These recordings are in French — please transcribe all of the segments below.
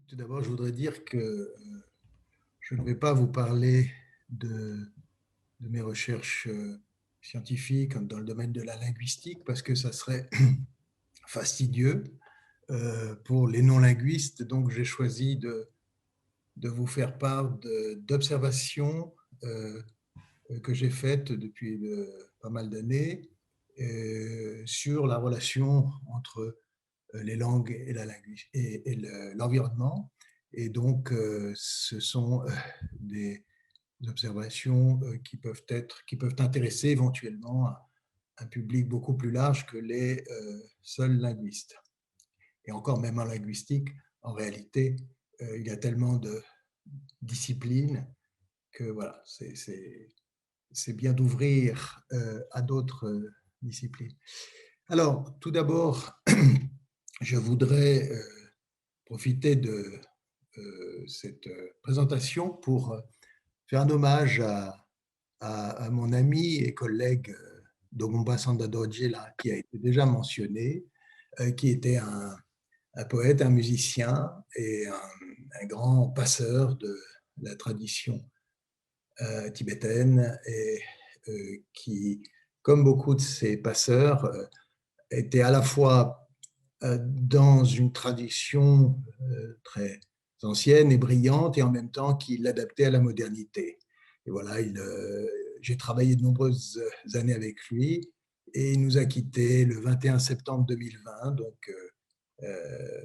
Tout d'abord, je voudrais dire que je ne vais pas vous parler de mes recherches scientifiques dans le domaine de la linguistique parce que ça serait fastidieux pour les non-linguistes. Donc, j'ai choisi de vous faire part d'observations que j'ai faites depuis pas mal d'années sur la relation entre les langues et la et l'environnement. Et donc, ce sont des observations qui peuvent intéresser éventuellement un public beaucoup plus large que les seuls linguistes. Et encore, même en linguistique, en réalité, il y a tellement de disciplines que voilà, c'est bien d'ouvrir à d'autres disciplines. Alors, tout d'abord, je voudrais profiter de cette présentation pour faire un hommage à mon ami et collègue Dogomba Sanda Dojela, qui a été déjà mentionné, qui était un poète, un musicien et un grand passeur de la tradition tibétaine et qui, comme beaucoup de ces passeurs, était à la fois dans une tradition très ancienne et brillante et en même temps qu'il l'adaptait à la modernité. Et voilà, j'ai travaillé de nombreuses années avec lui et il nous a quittés le 21 septembre 2020. Donc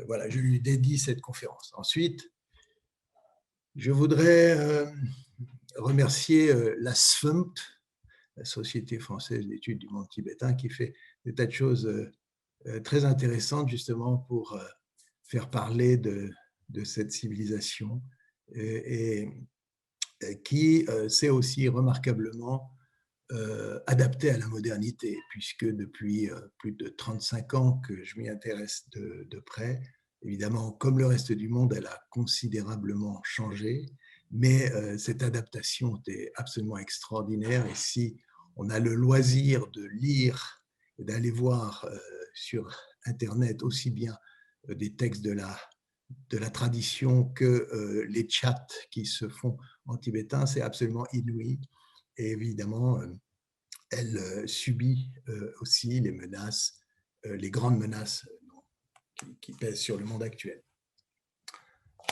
voilà, je lui dédie cette conférence. Ensuite, je voudrais remercier la SFMT, la Société française d'études du monde tibétain, qui fait des tas de choses très intéressantes justement pour faire parler de cette civilisation et qui s'est aussi remarquablement adaptée à la modernité, puisque depuis plus de 35 ans que je m'y intéresse de près, évidemment, comme le reste du monde, elle a considérablement changé, mais cette adaptation était absolument extraordinaire. Et si on a le loisir de lire et d'aller voir sur Internet aussi bien des textes de la tradition que les chats qui se font en tibétain, c'est absolument inouï. Et évidemment, elle subit aussi les menaces, les grandes menaces qui pèsent sur le monde actuel.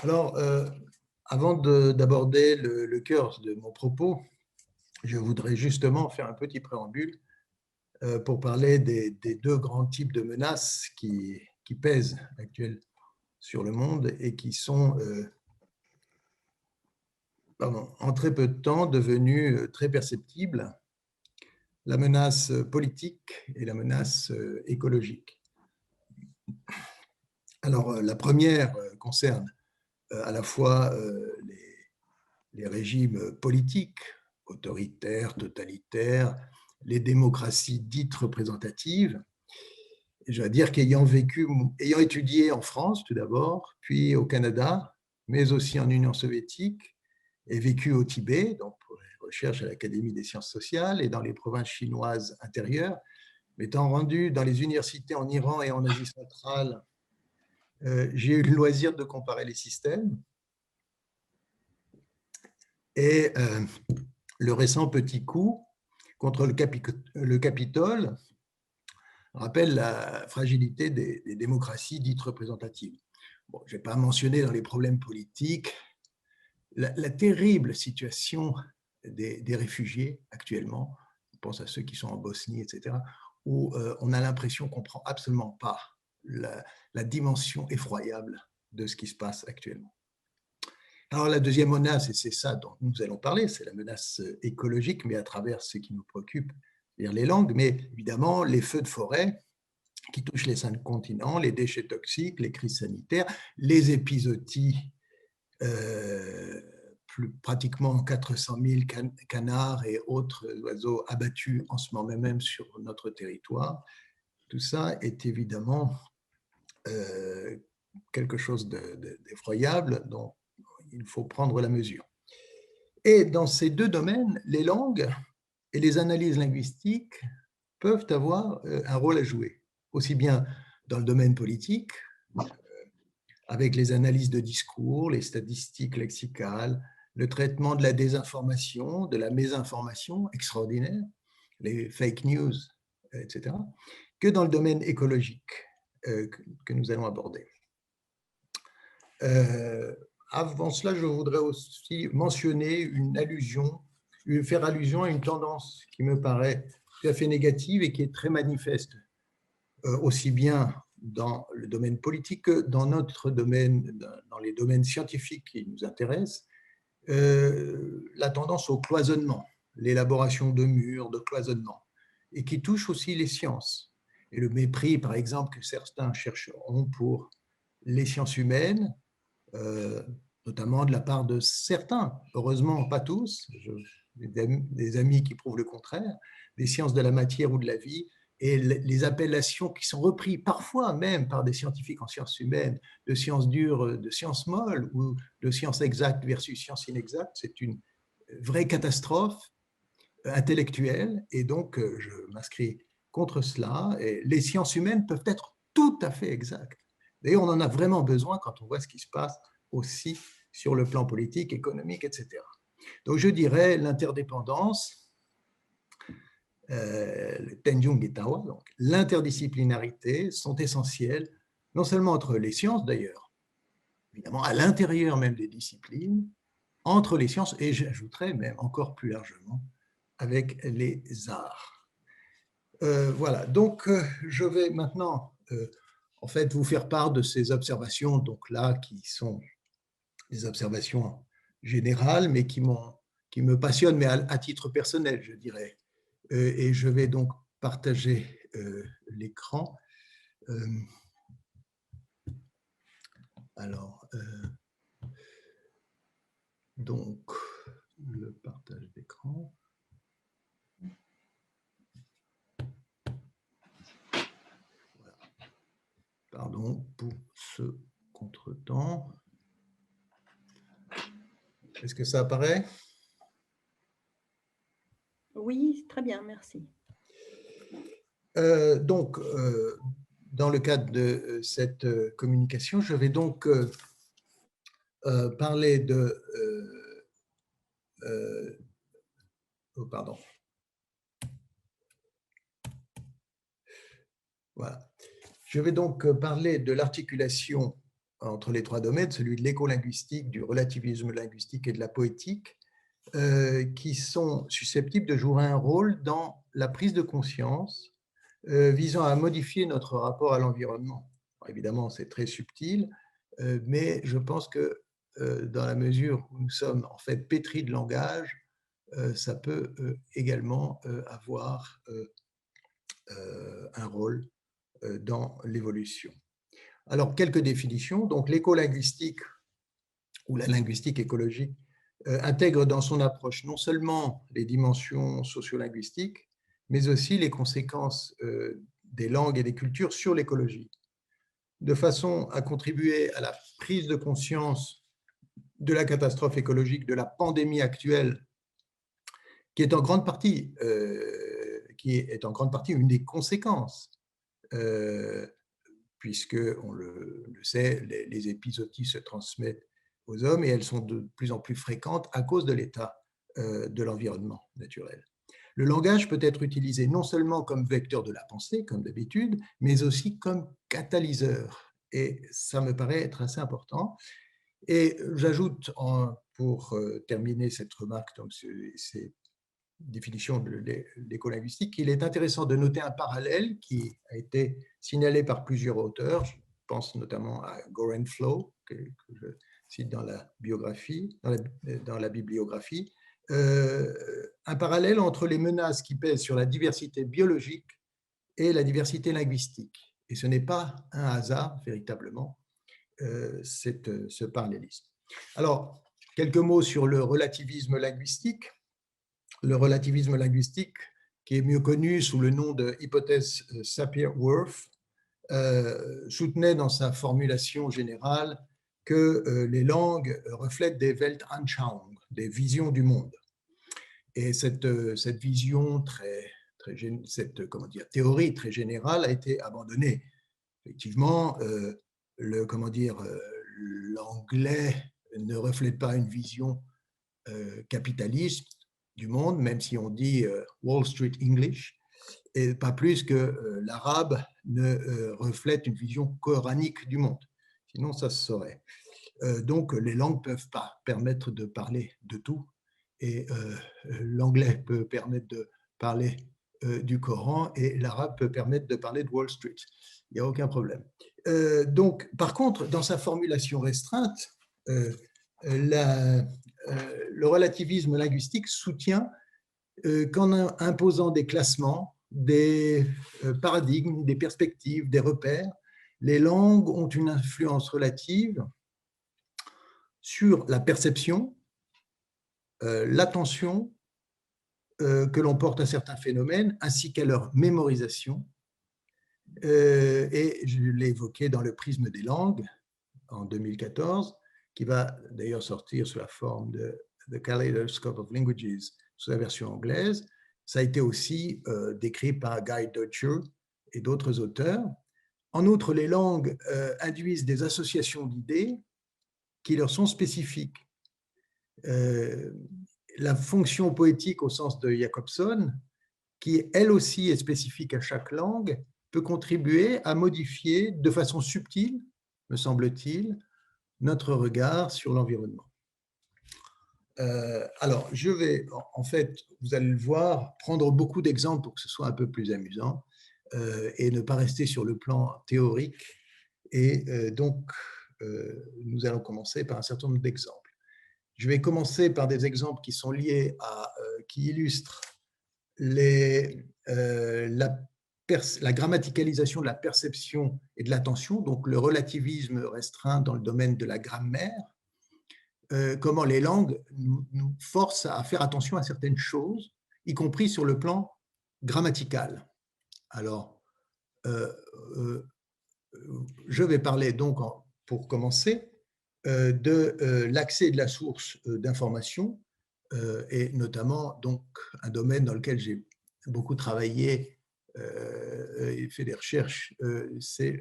Alors, avant d'aborder le cœur de mon propos, je voudrais justement faire un petit préambule pour parler des deux grands types de menaces qui pèsent actuellement sur le monde et qui sont en très peu de temps devenues très perceptibles, la menace politique et la menace écologique. Alors, la première concerne à la fois les régimes politiques, autoritaires, totalitaires, les démocraties dites représentatives. Et je dois dire qu'ayant étudié en France tout d'abord, puis au Canada, mais aussi en Union soviétique, et vécu au Tibet, donc pour les recherches à l'Académie des sciences sociales et dans les provinces chinoises intérieures, m'étant rendu dans les universités en Iran et en Asie centrale, j'ai eu le loisir de comparer les systèmes. Et le récent petit coup contre le Capitole rappelle la fragilité des démocraties dites représentatives. Bon, je ne vais pas mentionner dans les problèmes politiques la terrible situation des réfugiés actuellement. Je pense à ceux qui sont en Bosnie, etc., où on a l'impression qu'on ne prend absolument pas la dimension effroyable de ce qui se passe actuellement. Alors la deuxième menace, et c'est ça dont nous allons parler, c'est la menace écologique, mais à travers ce qui nous préoccupe, c'est-à-dire les langues, mais évidemment les feux de forêt qui touchent les 5 continents, les déchets toxiques, les crises sanitaires, les épizooties, pratiquement 400 000 canards et autres oiseaux abattus en ce moment même sur notre territoire. Tout ça est évidemment quelque chose d'effroyable dont il faut prendre la mesure. Et dans ces deux domaines, les langues et les analyses linguistiques peuvent avoir un rôle à jouer, aussi bien dans le domaine politique, avec les analyses de discours, les statistiques lexicales, le traitement de la désinformation, de la mésinformation extraordinaire, les fake news, etc., que dans le domaine écologique que nous allons aborder. Avant cela, je voudrais aussi mentionner faire allusion à une tendance qui me paraît tout à fait négative et qui est très manifeste, aussi bien dans le domaine politique que dans notre domaine, dans les domaines scientifiques qui nous intéressent, la tendance au cloisonnement, l'élaboration de murs, de cloisonnement, et qui touche aussi les sciences. Et le mépris, par exemple, que certains chercheront pour les sciences humaines, notamment de la part de certains, heureusement pas tous, des amis qui prouvent le contraire, des sciences de la matière ou de la vie, et les appellations qui sont reprises parfois même par des scientifiques en sciences humaines, de sciences dures, de sciences molles, ou de sciences exactes versus sciences inexactes, c'est une vraie catastrophe intellectuelle, et donc je m'inscris contre cela. Et les sciences humaines peuvent être tout à fait exactes. D'ailleurs, on en a vraiment besoin quand on voit ce qui se passe aussi sur le plan politique, économique, etc. Donc je dirais l'interdépendance, le Tenjung et Tawa, donc l'interdisciplinarité sont essentielles, non seulement entre les sciences d'ailleurs, évidemment à l'intérieur même des disciplines, entre les sciences, et j'ajouterais même encore plus largement avec les arts. Voilà, donc je vais maintenant en fait vous faire part de ces observations, donc là qui sont des observations générales, mais qui me passionnent, mais à titre personnel, je dirais. Et je vais donc partager l'écran. Alors, donc, le partage d'écran. Voilà. Pardon pour ce contretemps. Est-ce que ça apparaît? Oui, très bien, merci. Donc, dans le cadre de cette communication, je vais donc parler de... oh, pardon. Voilà. Je vais donc parler de l'articulation entre les trois domaines, celui de l'écolinguistique, du relativisme linguistique et de la poétique, qui sont susceptibles de jouer un rôle dans la prise de conscience visant à modifier notre rapport à l'environnement. Évidemment, c'est très subtil, mais je pense que dans la mesure où nous sommes en fait pétris de langage, ça peut également avoir un rôle dans l'évolution. Alors, quelques définitions. Donc, l'écolinguistique ou la linguistique écologique intègre dans son approche non seulement les dimensions sociolinguistiques, mais aussi les conséquences des langues et des cultures sur l'écologie, de façon à contribuer à la prise de conscience de la catastrophe écologique, de la pandémie actuelle, qui est en grande partie une des conséquences, puisque, on le sait, les épizooties se transmettent aux hommes et elles sont de plus en plus fréquentes à cause de l'état de l'environnement naturel. Le langage peut être utilisé non seulement comme vecteur de la pensée, comme d'habitude, mais aussi comme catalyseur. Et ça me paraît être assez important. Et j'ajoute, pour terminer cette remarque, donc ces définitions de l'écolinguistique, qu'il est intéressant de noter un parallèle qui a été signalé par plusieurs auteurs. Je pense notamment à Goran Flow, que je cite dans la biographie, dans la bibliographie, un parallèle entre les menaces qui pèsent sur la diversité biologique et la diversité linguistique. Et ce n'est pas un hasard, véritablement, ce parallélisme. Alors, quelques mots sur le relativisme linguistique. Le relativisme linguistique, qui est mieux connu sous le nom de hypothèse Sapir-Whorf, soutenait dans sa formulation générale que les langues reflètent des Weltanschauung, des visions du monde. Et cette vision cette théorie très générale a été abandonnée. Effectivement, l'anglais ne reflète pas une vision capitaliste du monde, même si on dit Wall Street English, et pas plus que l'arabe ne reflète une vision coranique du monde. Sinon, ça se saurait. Donc, les langues peuvent pas permettre de parler de tout, et l'anglais peut permettre de parler du Coran, et l'arabe peut permettre de parler de Wall Street. Il n'y a aucun problème. Donc, par contre, dans sa formulation restreinte, le relativisme linguistique soutient qu'en imposant des classements, des paradigmes, des perspectives, des repères, les langues ont une influence relative sur la perception, l'attention que l'on porte à certains phénomènes, ainsi qu'à leur mémorisation. Et je l'ai évoqué dans le prisme des langues en 2014, qui va d'ailleurs sortir sous la forme de The Kaleidoscope of Languages, sous la version anglaise. Ça a été aussi décrit par Guy Deutscher et d'autres auteurs. En outre, les langues induisent des associations d'idées qui leur sont spécifiques. La fonction poétique au sens de Jacobson, qui elle aussi est spécifique à chaque langue, peut contribuer à modifier de façon subtile, me semble-t-il, notre regard sur l'environnement. Alors, je vais, en fait, vous allez le voir, prendre beaucoup d'exemples pour que ce soit un peu plus amusant et ne pas rester sur le plan théorique. Et donc, nous allons commencer par un certain nombre d'exemples. Je vais commencer par des exemples qui sont liés à, qui illustrent la grammaticalisation de la perception et de l'attention, donc le relativisme restreint dans le domaine de la grammaire, comment les langues nous forcent à faire attention à certaines choses, y compris sur le plan grammatical. Alors, je vais parler donc, pour commencer, de l'accès et de la source d'information, et notamment donc un domaine dans lequel j'ai beaucoup travaillé et fait des recherches, c'est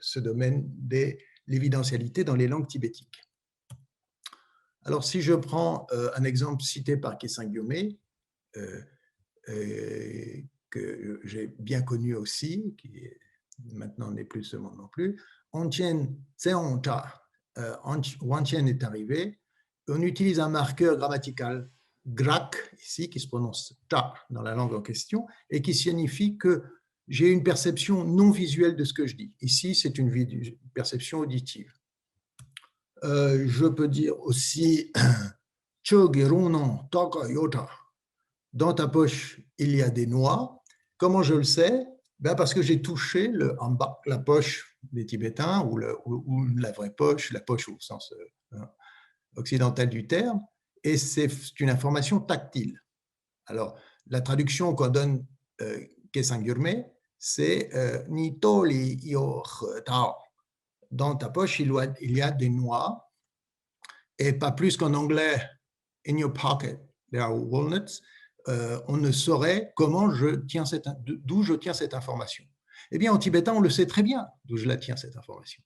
ce domaine de l'évidentialité dans les langues tibétiques. Alors, si je prends un exemple cité par Kesang Gyomé, que j'ai bien connu aussi, qui maintenant n'est plus ce monde non plus, Wanchen Tseonta, Wanchen est arrivé, on utilise un marqueur grammatical grak, ici, qui se prononce ta dans la langue en question, et qui signifie que j'ai une perception non visuelle de ce que je dis. Ici, c'est une perception auditive. Je peux dire aussi dans ta poche, il y a des noix. Comment je le sais? Ben parce que j'ai touché en bas, la poche des Tibétains, ou la vraie poche, la poche au sens occidental du terme, et c'est une information tactile. Alors, la traduction qu'on donne Kesang Gyurme, c'est Nitoli yoch tao. Dans ta poche, il y a des noix, et pas plus qu'en anglais, in your pocket, there are walnuts. On ne saurait d'où je tiens cette information. Eh bien, en tibétain, on le sait très bien d'où je la tiens, cette information.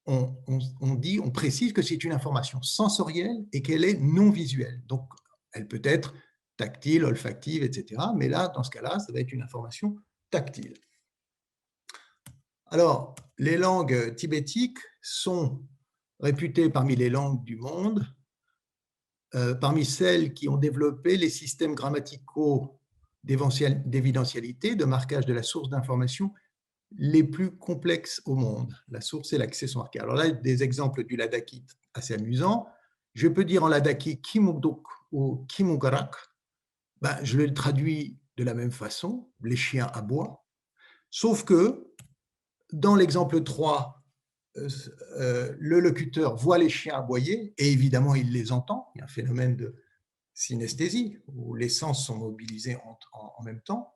On précise que c'est une information sensorielle et qu'elle est non visuelle. Donc, elle peut être tactile, olfactive, etc. Mais là, dans ce cas-là, ça va être une information tactile. Alors, les langues tibétiques sont réputées parmi les langues du monde, parmi celles qui ont développé les systèmes grammaticaux d'évidentialité, de marquage de la source d'information les plus complexes au monde. La source, c'est l'accession marquée. Alors là, des exemples du ladakhi assez amusants. Je peux dire en ladakhi kimugduk ou kimugarak. Ben, je le traduis de la même façon, les chiens aboient. Sauf que dans l'exemple 3, le locuteur voit les chiens aboyer et évidemment il les entend. Il y a un phénomène de synesthésie où les sens sont mobilisés en même temps.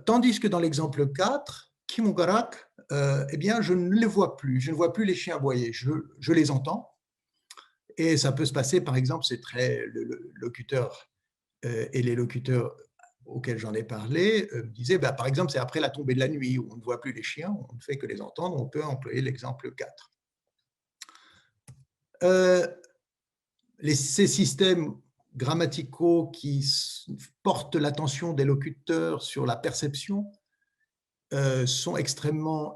Tandis que dans l'exemple 4, Kimugarak, eh bien, je ne les vois plus. Je ne vois plus les chiens aboyer. Je les entends. Et ça peut se passer, par exemple, le locuteur et les locuteurs auxquels j'en ai parlé me disaient, par exemple, c'est après la tombée de la nuit où on ne voit plus les chiens, on ne fait que les entendre, on peut employer l'exemple 4. ces systèmes grammaticaux qui portent l'attention des locuteurs sur la perception sont extrêmement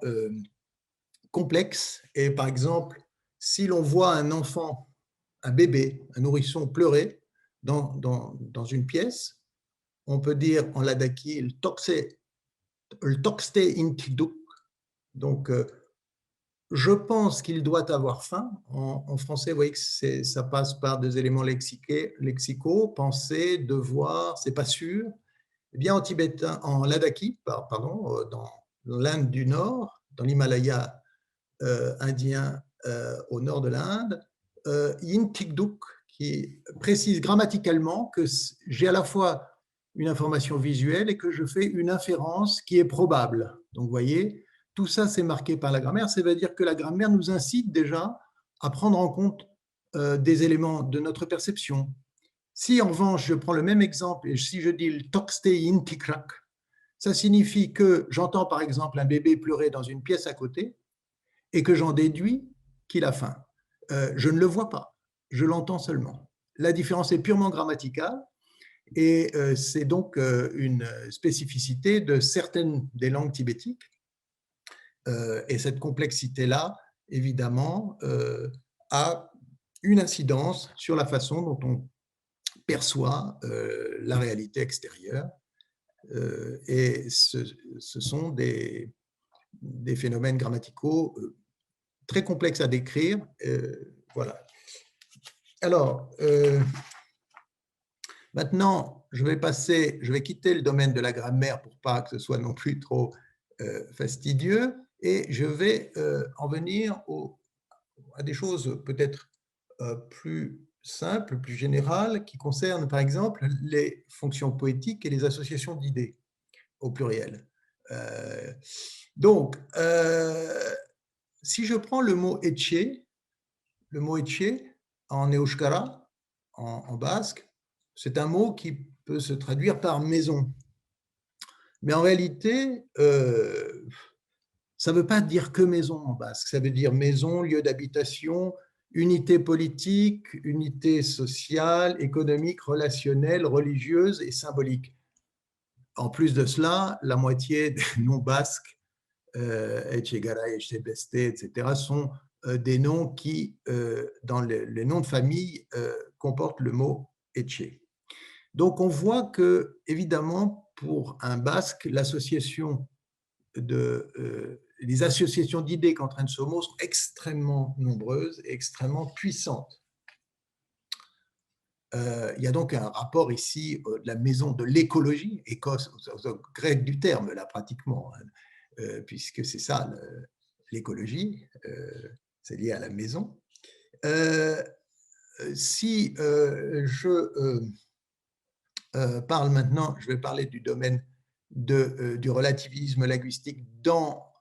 complexes. Et par exemple, si l'on voit un enfant, un bébé, un nourrisson pleurer dans une pièce, on peut dire en ladaki le tokste intiduk. Donc, je pense qu'il doit avoir faim. En français, vous voyez que ça passe par des éléments lexicaux, penser, devoir, c'est pas sûr. Eh bien, en tibétain, en ladaki, pardon, dans l'Inde du Nord, dans l'Himalaya indien au nord de l'Inde, Yintikduk, qui précise grammaticalement que j'ai à la fois une information visuelle et que je fais une inférence qui est probable. Donc, vous voyez, tout ça, c'est marqué par la grammaire. Ça veut dire que la grammaire nous incite déjà à prendre en compte des éléments de notre perception. Si, en revanche, je prends le même exemple et si je dis le tokste intikrak, ça signifie que j'entends, par exemple, un bébé pleurer dans une pièce à côté et que j'en déduis qu'il a faim. Je ne le vois pas, je l'entends seulement. La différence est purement grammaticale et c'est donc une spécificité de certaines des langues tibétiques. Et cette complexité-là, évidemment, a une incidence sur la façon dont on perçoit la réalité extérieure. Et ce sont des phénomènes grammaticaux très complexes à décrire. Voilà. Alors, maintenant, je vais quitter le domaine de la grammaire pour pas que ce soit non plus trop fastidieux, et je vais en venir à des choses peut-être plus simples, plus générales, qui concernent par exemple les fonctions poétiques et les associations d'idées au pluriel. Donc, si je prends le mot etche en euskara, en basque, c'est un mot qui peut se traduire par maison. Mais en réalité, ça ne veut pas dire que maison en basque, ça veut dire maison, lieu d'habitation, unité politique, unité sociale, économique, relationnelle, religieuse et symbolique. En plus de cela, la moitié des noms basques, Etchegara, Etchebeste, etc., sont des noms qui, dans les noms de famille, comportent le mot Etche. Donc, on voit que, évidemment, pour un basque, les associations d'idées qu'entraîne ce mot sont extrêmement nombreuses et extrêmement puissantes. Il y a donc un rapport ici de la maison de l'écologie, écosse, au grec du terme, là, pratiquement, puisque c'est ça, l'écologie, c'est lié à la maison. Si je parle maintenant, je vais parler du domaine du relativisme linguistique dans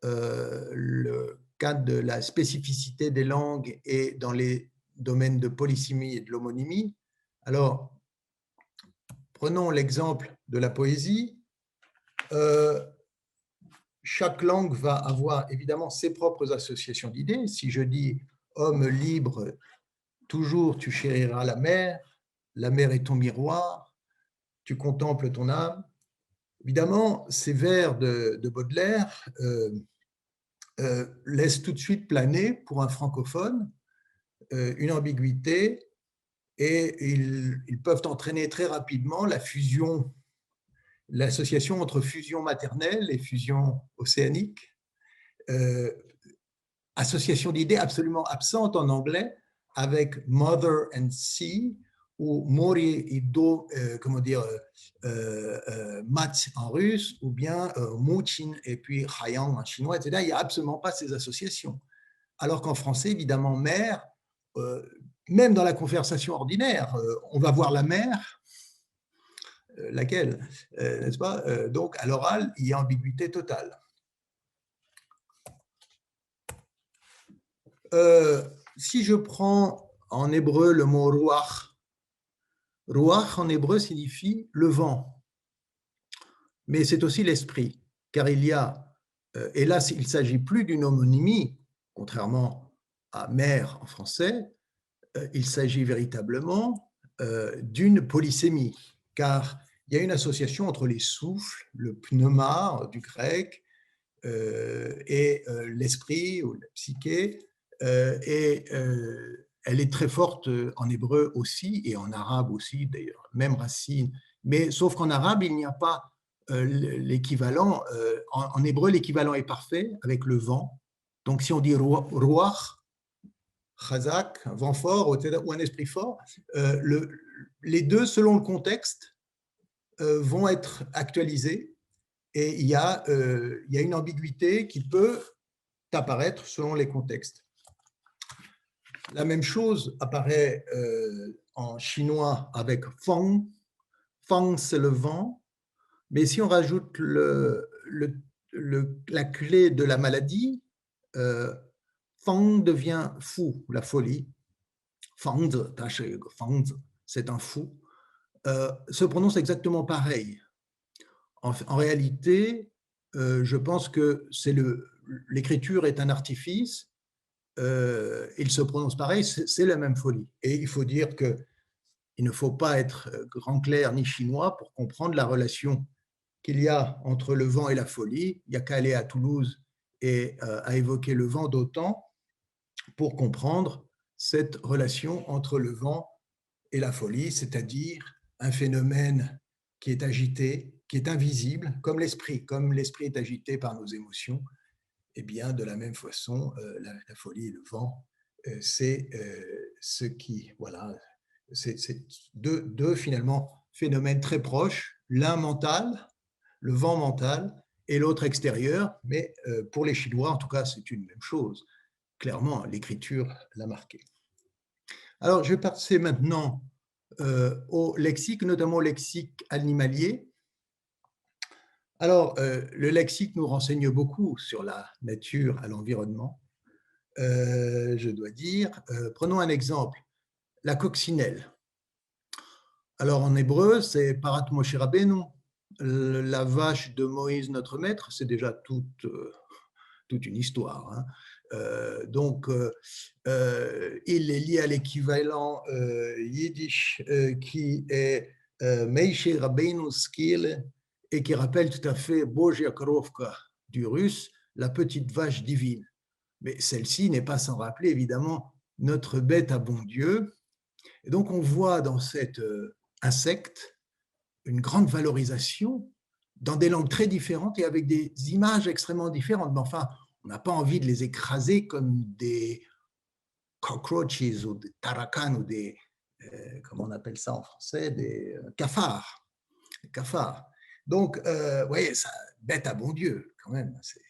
le cadre de la spécificité des langues et dans les domaines de polysémie et de l'homonymie. Alors, prenons l'exemple de la poésie. Chaque langue va avoir évidemment ses propres associations d'idées. Si je dis « homme libre, toujours tu chériras la mer est ton miroir, tu contemples ton âme ». Évidemment, ces vers de Baudelaire laissent tout de suite planer pour un francophone une ambiguïté, et ils peuvent entraîner très rapidement l'association entre fusion maternelle et fusion océanique, association d'idées absolument absente en anglais avec mother and sea, ou mori et do, comment dire, mat en russe, ou bien muchin et puis hayang en chinois, etc. Il n'y a absolument pas ces associations. Alors qu'en français, évidemment, mère, même dans la conversation ordinaire, on va voir la mer, laquelle, n'est-ce pas? Donc, à l'oral, il y a ambiguïté totale. Si je prends en hébreu le mot ruach, ruach en hébreu signifie le vent, mais c'est aussi l'esprit, car il y a, et là, il ne s'agit plus d'une homonymie, contrairement à mère en français, il s'agit véritablement d'une polysémie, car il y a une association entre les souffles, le pneuma du grec, et l'esprit ou la psyché, et elle est très forte en hébreu aussi et en arabe aussi, d'ailleurs, même racine. Mais sauf qu'en arabe, il n'y a pas l'équivalent. En hébreu, l'équivalent est parfait avec le vent. Donc, si on dit ruach, chazak, un vent fort ou un esprit fort, les deux, selon le contexte, vont être actualisés et il y a une ambiguïté qui peut apparaître selon les contextes. La même chose apparaît en chinois avec fang. Fang, c'est le vent, mais si on rajoute la clé de la maladie, fang devient fou, la folie. Fang, c'est un fou. Se prononce exactement pareil. En réalité, je pense que l'écriture est un artifice. Il se prononce pareil, c'est la même folie. Et il faut dire qu'il ne faut pas être grand clerc ni chinois pour comprendre la relation qu'il y a entre le vent et la folie. Il n'y a qu'à aller à Toulouse et à évoquer le vent d'autant pour comprendre cette relation entre le vent et la folie, c'est-à-dire un phénomène qui est agité, qui est invisible, comme l'esprit est agité par nos émotions. Eh bien, de la même façon, la folie et le vent, c'est ce qui, voilà, c'est deux finalement phénomènes très proches, l'un mental, le vent mental, et l'autre extérieur, mais pour les Chinois, en tout cas, c'est une même chose. Clairement, l'écriture l'a marqué. Alors, je vais passer maintenant au lexique, notamment au lexique animalier. Alors, le lexique nous renseigne beaucoup sur la nature et l'environnement. Je dois dire, prenons un exemple, la coccinelle. Alors, en hébreu, c'est Parat Moshe Rabbeinu, la vache de Moïse, notre maître, c'est déjà toute une histoire. Hein. Donc, il est lié à l'équivalent yiddish qui est Meishe Rabbeinu Skil et qui rappelle tout à fait Bozhia Korovka du russe, la petite vache divine. Mais celle-ci n'est pas sans rappeler évidemment notre bête à bon Dieu. Et donc, on voit dans cet insecte une grande valorisation dans des langues très différentes et avec des images extrêmement différentes. Mais enfin, on n'a pas envie de les écraser comme des cockroaches ou des tarakans ou des, comment on appelle ça en français, des cafards. Des cafards. Donc, vous voyez, ça, bête à bon Dieu, quand même, c'est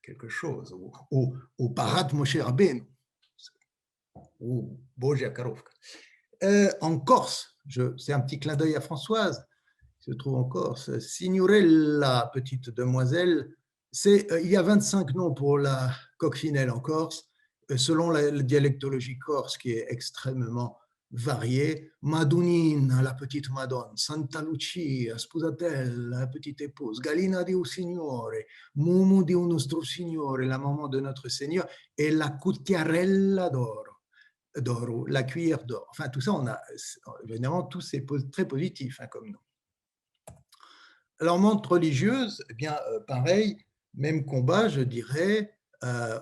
quelque chose. Au Parat Moshe Rabbeinu, ou Bozhia Korovka. En Corse, c'est un petit clin d'œil à Françoise, qui se trouve en Corse. Signorella, petite demoiselle, il y a 25 noms pour la coccinelle en Corse, selon la dialectologie corse qui est extrêmement variée. Madunina, la petite Madone, Santa Lucia, Sposatella, la petite épouse, Galina di un Signore, Mumu di un nostro Signore, la maman de notre Seigneur, et la Cucchiarella d'oro, la cuillère d'or. Enfin, tout ça, on a, évidemment, tout c'est très positif hein, comme nom. Alors, montre religieuse, eh bien, pareil, même combat, je dirais.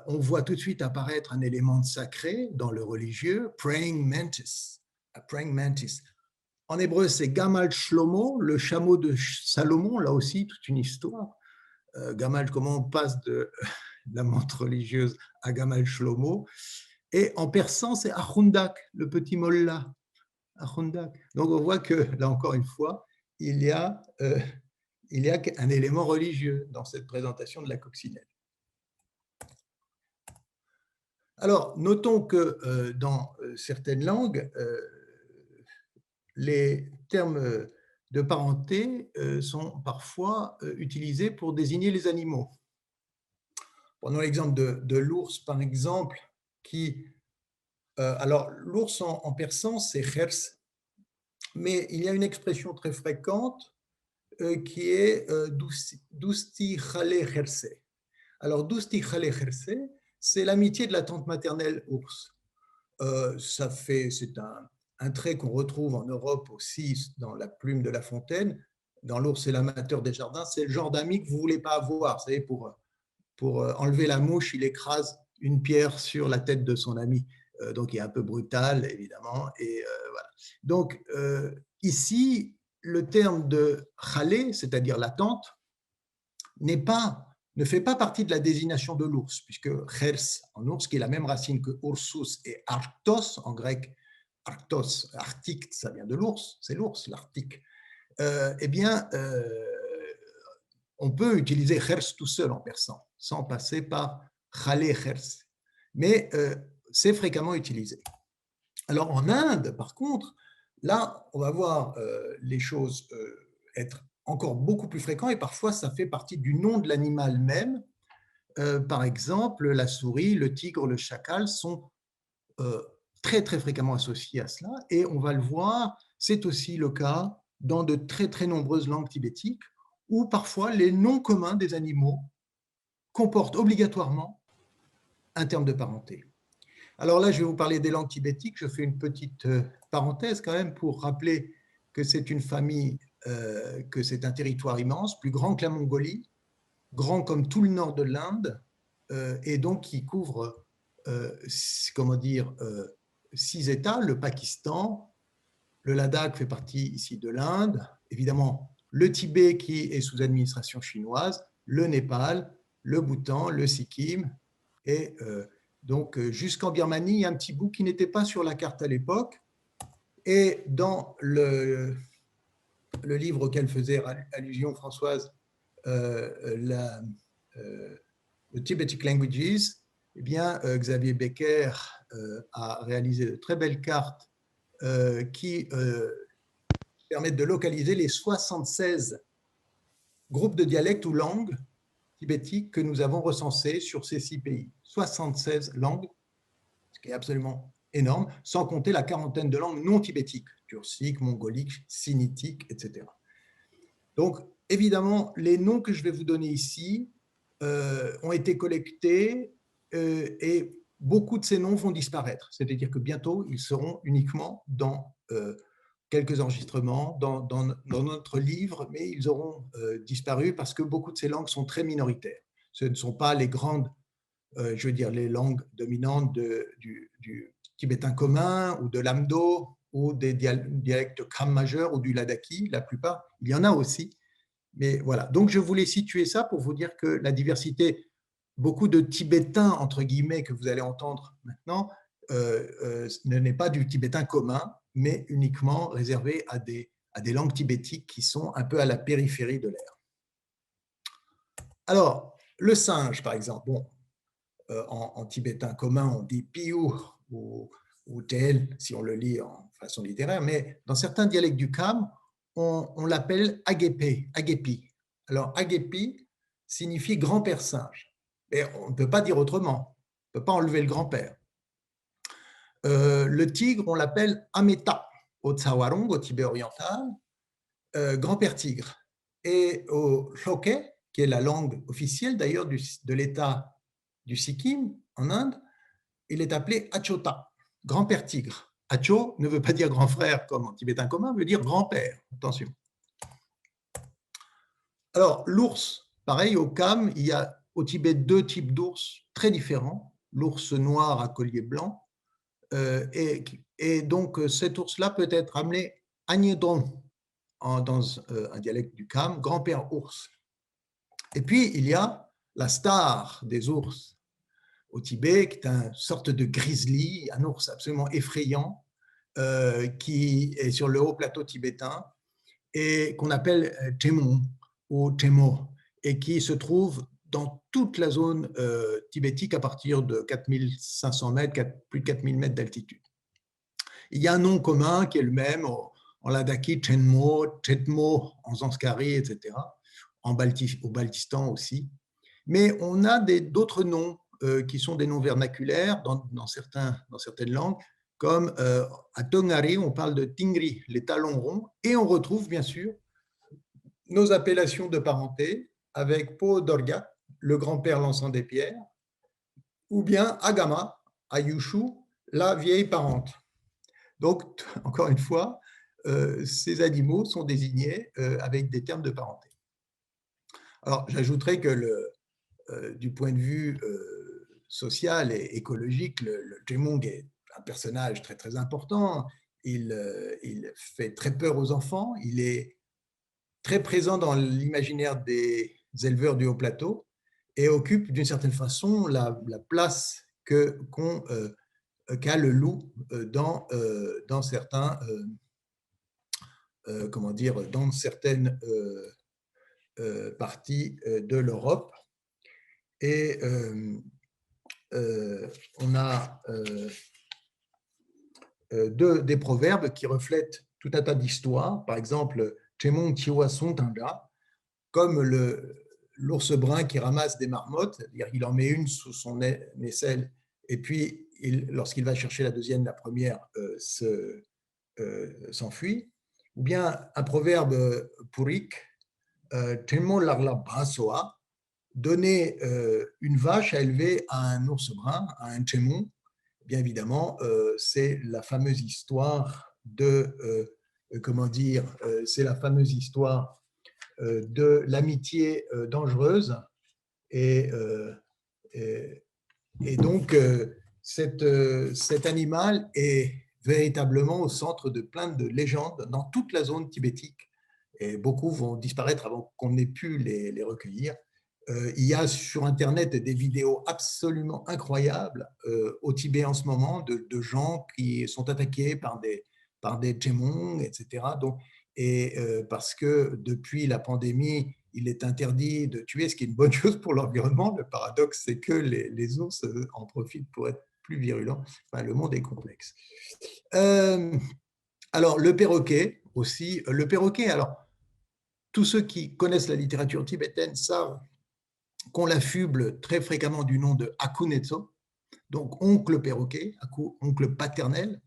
On voit tout de suite apparaître un élément de sacré dans le religieux, praying mantis. Praying mantis. En hébreu, c'est Gamal Shlomo, le chameau de Salomon, là aussi, toute une histoire. Gamal, comment on passe de la montre religieuse à Gamal Shlomo. Et en persan, c'est Achundak, le petit mollah. Achundak. Donc, on voit que, là encore une fois, il y a un élément religieux dans cette présentation de la coccinelle. Alors, notons que dans certaines langues, les termes de parenté sont parfois utilisés pour désigner les animaux. Prenons l'exemple de l'ours, par exemple, qui... alors, l'ours en persan, c'est khers, mais il y a une expression très fréquente qui est dousti khale kherse. Alors, dousti khale kherse, c'est l'amitié de la tante maternelle ours. C'est un trait qu'on retrouve en Europe aussi dans la plume de La Fontaine. Dans L'ours et l'amateur des jardins, c'est le genre d'ami que vous ne voulez pas avoir. Vous savez, pour enlever la mouche, il écrase une pierre sur la tête de son ami. Donc, il est un peu brutal, évidemment. Et voilà. Donc, ici, le terme de khalé, c'est-à-dire la tante, ne fait pas partie de la désignation de l'ours, puisque chers en ours, qui est la même racine que ursus et arctos, en grec, arctos, arctique, ça vient de l'ours, c'est l'ours, l'arctique. Eh bien, on peut utiliser chers tout seul en persan, sans passer par khalé chers. Mais c'est fréquemment utilisé. Alors en Inde, par contre, là, on va voir les choses être encore beaucoup plus fréquents et parfois ça fait partie du nom de l'animal même. Par exemple, la souris, le tigre, le chacal sont très très fréquemment associés à cela et on va le voir, c'est aussi le cas dans de très très nombreuses langues tibétiques où parfois les noms communs des animaux comportent obligatoirement un terme de parenté. Alors là, je vais vous parler des langues tibétiques. Je fais une petite parenthèse quand même pour rappeler que c'est une famille, que c'est un territoire immense, plus grand que la Mongolie, grand comme tout le nord de l'Inde, et donc qui couvre, comment dire, 6 États, le Pakistan, le Ladakh fait partie ici de l'Inde, évidemment le Tibet qui est sous administration chinoise, le Népal, le Bhoutan, le Sikkim, et donc jusqu'en Birmanie, il y a un petit bout qui n'était pas sur la carte à l'époque, et dans le livre auquel faisait allusion Françoise, le Tibetic Languages, eh bien, Xavier Becker a réalisé de très belles cartes qui permettent de localiser les 76 groupes de dialectes ou langues tibétiques que nous avons recensés sur ces 6 pays. 76 langues, ce qui est absolument énorme, sans compter la quarantaine de langues non tibétiques, turcique, mongolique, sinitique, etc. Donc, évidemment, les noms que je vais vous donner ici ont été collectés et beaucoup de ces noms vont disparaître. C'est-à-dire que bientôt, ils seront uniquement dans quelques enregistrements, dans notre livre, mais ils auront disparu parce que beaucoup de ces langues sont très minoritaires. Ce ne sont pas les grandes, je veux dire, les langues dominantes du tibétain commun ou de l'amdo ou des dialectes kham majeurs ou du ladakhi, la plupart. Il y en a aussi, mais voilà. Donc, je voulais situer ça pour vous dire que la diversité, beaucoup de tibétains, entre guillemets, que vous allez entendre maintenant, n'est pas du tibétain commun, mais uniquement réservé à des langues tibétiques qui sont un peu à la périphérie de l'air. Alors, le singe, par exemple, bon, en tibétain commun, on dit piu ou tel, si on le lit en façon littéraire, mais dans certains dialectes du Kham, on l'appelle agepi. Alors, agepi signifie grand-père singe. Mais on ne peut pas dire autrement. On ne peut pas enlever le grand-père. Le tigre, on l'appelle ameta au Tsawarong, au Tibet oriental, grand-père tigre. Et au Hokkien, qui est la langue officielle d'ailleurs de l'État du Sikkim en Inde, il est appelé Achota, grand-père tigre. Acho ne veut pas dire grand frère comme en tibétain commun, veut dire grand-père. Attention. Alors, l'ours, pareil, au Kham, il y a au Tibet 2 types d'ours très différents. L'ours noir à collier blanc. Et donc, cet ours-là peut être amené Agnedon dans un dialecte du Kham, grand-père ours. Et puis, il y a la star des ours au Tibet, qui est une sorte de grizzly, un ours absolument effrayant, qui est sur le haut plateau tibétain et qu'on appelle Temon ou Temo, et qui se trouve dans toute la zone tibétique à partir de 4500 mètres, plus de 4000 mètres d'altitude. Il y a un nom commun qui est le même en Ladakhi, Chenmo, Chetmo, en Zanskari, etc., au Baltistan aussi. Mais on a d'autres noms qui sont des noms vernaculaires dans certaines langues, comme à Tongari, on parle de Tingri, les talons ronds, et on retrouve bien sûr nos appellations de parenté avec Po Dorga, le grand-père lançant des pierres, ou bien Agama, Ayushu, la vieille parente. Donc, encore une fois, ces animaux sont désignés avec des termes de parenté. Alors, j'ajouterais que du point de vue social et écologique, le Jemong est un personnage très, très important. Il fait très peur aux enfants. Il est très présent dans l'imaginaire des éleveurs du haut plateau et occupe d'une certaine façon la place qu'a le loup dans certains, comment dire, dans certaines parties de l'Europe. Et on a des proverbes qui reflètent tout un tas d'histoires. Par exemple, Chemong Chiwa Sontanga, comme l'ours brun qui ramasse des marmottes, c'est-à-dire il en met une sous son aisselle, et puis lorsqu'il va chercher la deuxième, la première s'enfuit. Ou bien un proverbe purik, Chemong Larla Basoa, donner une vache à élever à un ours brun, à un Chemong. Bien évidemment, c'est la fameuse histoire c'est la fameuse histoire de l'amitié dangereuse. Et, donc, cet animal est véritablement au centre de plein de légendes dans toute la zone tibétique. Et beaucoup vont disparaître avant qu'on ait pu les recueillir. Il y a sur Internet des vidéos absolument incroyables au Tibet en ce moment de gens qui sont attaqués par des Chemong, etc. Donc, parce que depuis la pandémie, il est interdit de tuer, ce qui est une bonne chose pour l'environnement. Le paradoxe, c'est que les ours en profitent pour être plus virulents. Enfin, le monde est complexe. Alors, le perroquet aussi. Le perroquet, alors, tous ceux qui connaissent la littérature tibétaine savent qu'on l'affuble très fréquemment du nom de Hakunetso, donc oncle perroquet, oncle paternel.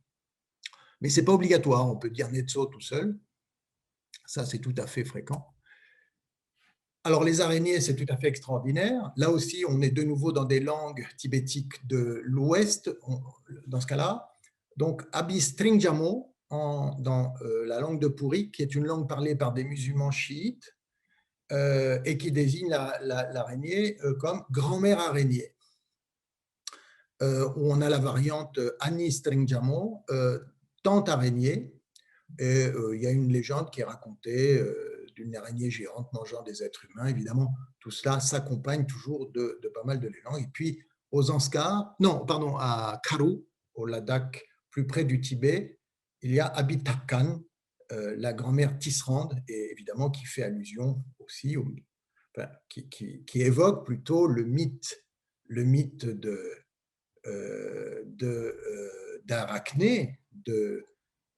Mais ce n'est pas obligatoire, on peut dire Netso tout seul. Ça, c'est tout à fait fréquent. Alors, les araignées, c'est tout à fait extraordinaire. Là aussi, on est de nouveau dans des langues tibétiques de l'Ouest, dans ce cas-là. Donc, Abistringjamo, dans la langue de Puri, qui est une langue parlée par des musulmans chiites, et qui désigne l'araignée comme grand-mère araignée. Où on a la variante Anistringjamo, tante araignée. Et il y a une légende qui est racontée d'une araignée géante mangeant des êtres humains. Évidemment, tout cela s'accompagne toujours de pas mal de légendes. Et puis, à Karu, au Ladakh, plus près du Tibet, il y a Abitakan, la grand-mère tisserande, et évidemment qui fait allusion aussi, qui évoque plutôt le mythe d'Arachné, de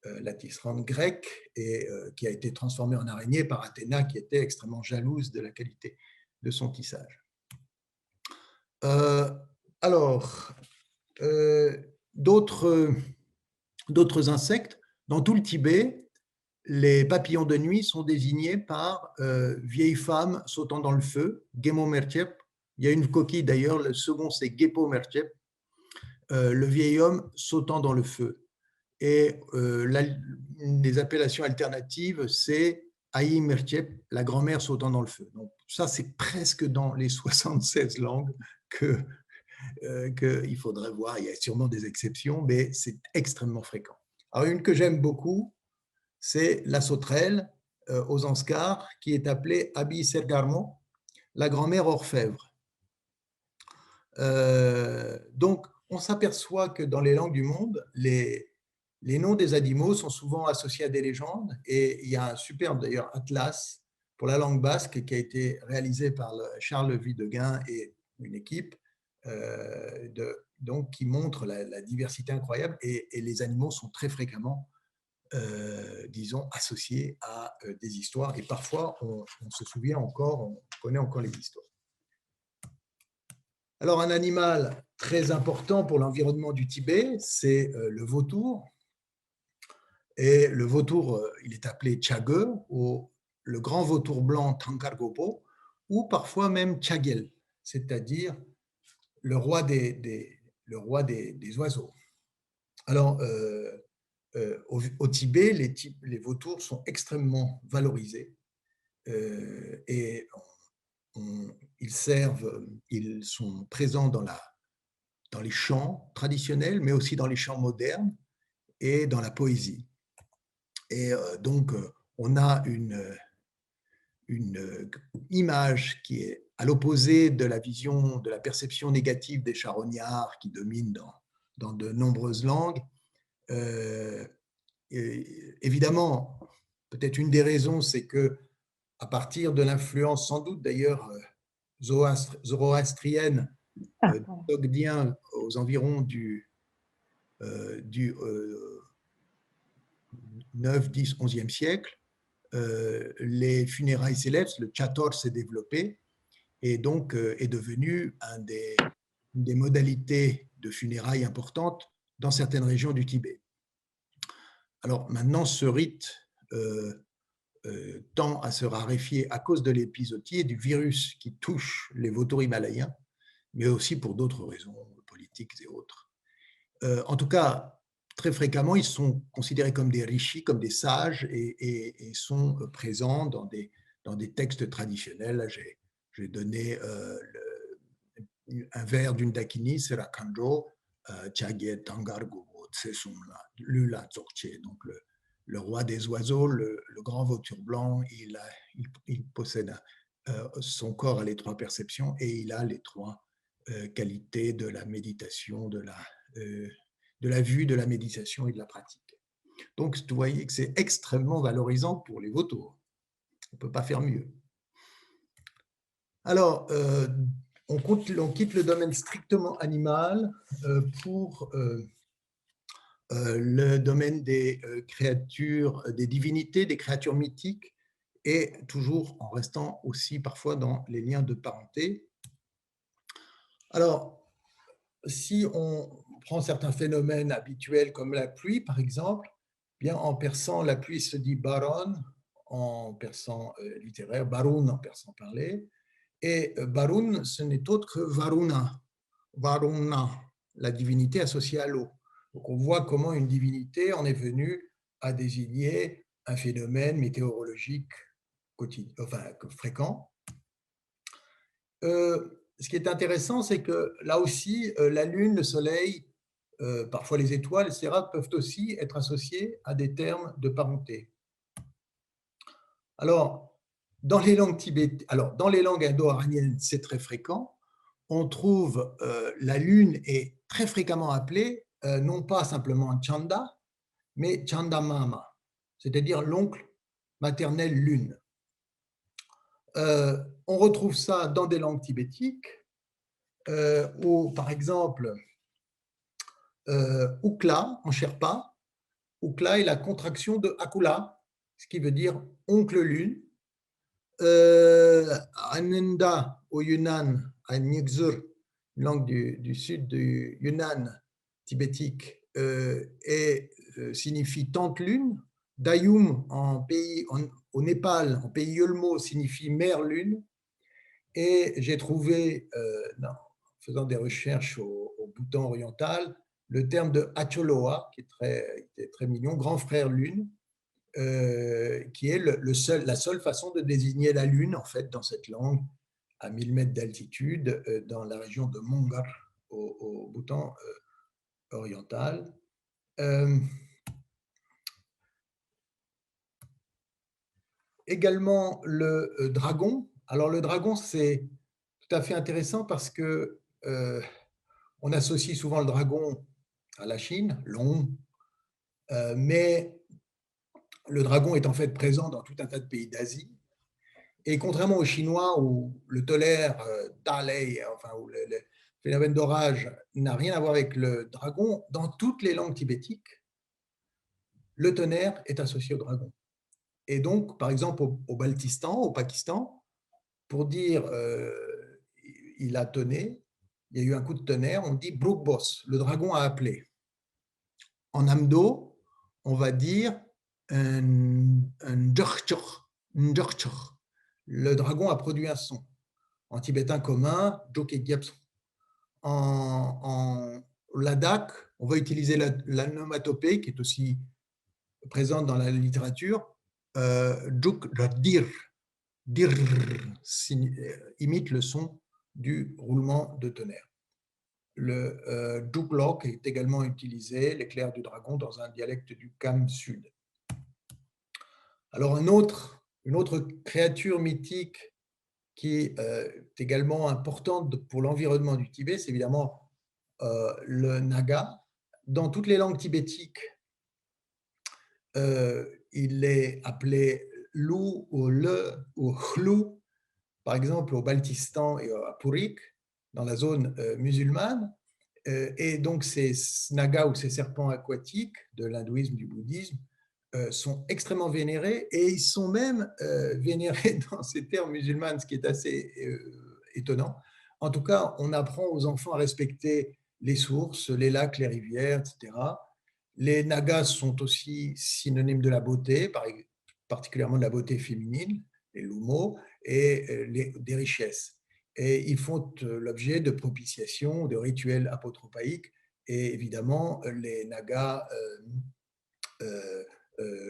la tisserande grecque, et qui a été transformée en araignée par Athéna, qui était extrêmement jalouse de la qualité de son tissage. Alors, d'autres insectes, dans tout le Tibet, les papillons de nuit sont désignés par vieille femme sautant dans le feu, Gemo Merchep. Il y a une coquille d'ailleurs, le second c'est Gepo Merchep, le vieil homme sautant dans le feu. Et une des appellations alternatives, c'est Aïe Merchep, la grand-mère sautant dans le feu. Donc ça, c'est presque dans les 76 langues qu'il faudrait voir. Il y a sûrement des exceptions, mais c'est extrêmement fréquent. Alors une que j'aime beaucoup, c'est la sauterelle aux Anscars, qui est appelée Abi Sergarmo, la grand-mère orfèvre. Donc, on s'aperçoit que dans les langues du monde, les noms des animaux sont souvent associés à des légendes, et il y a un superbe d'ailleurs atlas pour la langue basque qui a été réalisé par Charles Videguin et une équipe, donc qui montre la diversité incroyable, et les animaux sont très fréquemment disons, associés à des histoires. Et parfois, on se souvient encore, on connaît encore les histoires. Alors, un animal très important pour l'environnement du Tibet, c'est le vautour. Et le vautour, il est appelé Chage, ou le grand vautour blanc Tankargopo, ou parfois même Chagel, c'est-à-dire le roi des oiseaux. Alors, au Tibet, les vautours sont extrêmement valorisés et ils sont présents dans les chants traditionnels, mais aussi dans les chants modernes et dans la poésie. Et donc, on a une image qui est à l'opposé de la vision, de la perception négative des charognards qui dominent dans de nombreuses langues. Évidemment, peut-être une des raisons, c'est que à partir de l'influence, sans doute d'ailleurs zoroastrienne, sogdien aux environs du 9, 10, 11e siècle, les funérailles célèbres, le chator s'est développé et donc est devenu une des modalités de funérailles importantes dans certaines régions du Tibet. Alors maintenant, ce rite tend à se raréfier à cause de l'épizootie et du virus qui touche les vautours himalayens, mais aussi pour d'autres raisons politiques et autres. En tout cas, très fréquemment, ils sont considérés comme des rishis, comme des sages, et sont présents dans des textes traditionnels. Là, j'ai donné un vers d'une dakini, Serakanjo, Tchagye Tangargo, Tsesumla, Lula Dzogche, donc le roi des oiseaux, le grand vautour blanc, il possède son corps a les trois perceptions et il a les trois qualités de la méditation, de la vue, de la méditation et de la pratique. Donc, vous voyez que c'est extrêmement valorisant pour les vautours. On ne peut pas faire mieux. Alors, on quitte le domaine strictement animal pour le domaine des créatures, des divinités, des créatures mythiques, et toujours en restant aussi parfois dans les liens de parenté. Alors, si on prend certains phénomènes habituels comme la pluie, par exemple, bien en persan, la pluie se dit baron, en persan littéraire, baroun en persan parlé, et baroun, ce n'est autre que Varuna, Varuna, la divinité associée à l'eau. Donc on voit comment une divinité en est venue à désigner un phénomène météorologique fréquent. Ce qui est intéressant, c'est que là aussi, la Lune, le Soleil, parfois les étoiles, etc., peuvent aussi être associés à des termes de parenté. Alors, dans les langues indo-iraniennes, c'est très fréquent. On trouve la Lune est très fréquemment appelée, non pas simplement Chanda, mais Chandamama, c'est-à-dire l'oncle maternel Lune. On retrouve ça dans des langues tibétiques, où, par exemple, Ukla, en Sherpa, Ukla est la contraction de Akula, ce qui veut dire oncle Lune. Ananda, au Yunnan, à Nyingzur, langue du sud du Yunnan tibétique, signifie tante lune. Dayum, au Népal, en pays Yolmo, signifie mère lune. Et j'ai trouvé, en faisant des recherches au Bhoutan oriental, le terme de Acholoa, qui est très mignon, grand frère lune, qui est la seule façon de désigner la lune, en fait, dans cette langue, à 1000 mètres d'altitude, dans la région de Mongar, au Bhoutan oriental. Également le dragon. Alors le dragon, c'est tout à fait intéressant parce que on associe souvent le dragon à la Chine, long, mais le dragon est en fait présent dans tout un tas de pays d'Asie. Et contrairement aux Chinois où le tonnerre, Dalei, enfin où le phénomène d'orage n'a rien à voir avec le dragon, dans toutes les langues tibétiques, le tonnerre est associé au dragon. Et donc, par exemple, au Baltistan, au Pakistan, pour dire il a tonné, il y a eu un coup de tonnerre, on dit Brookbos, le dragon a appelé. En amdo, on va dire un ndurchur, le dragon a produit un son. En tibétain commun, Jokegyapso. en Ladakh, on va utiliser l'anomatopée qui est aussi présente dans la littérature. Juk dir, dir imite le son du roulement de tonnerre. Le Juklok est également utilisé, l'éclair du dragon, dans un dialecte du Kham Sud. Alors, une autre créature mythique qui est également importante pour l'environnement du Tibet, c'est évidemment le Naga. Dans toutes les langues tibétiques, il est appelé Lou ou Le ou Khlu, par exemple au Baltistan et à Pourik, dans la zone musulmane. Et donc ces nagas ou ces serpents aquatiques de l'hindouisme, du bouddhisme, sont extrêmement vénérés, et ils sont même vénérés dans ces terres musulmanes, ce qui est assez étonnant. En tout cas, on apprend aux enfants à respecter les sources, les lacs, les rivières, etc. Les nagas sont aussi synonymes de la beauté, particulièrement de la beauté féminine, les lumos, et des richesses. Et ils font l'objet de propitiations, de rituels apotropaïques, et évidemment, les nagas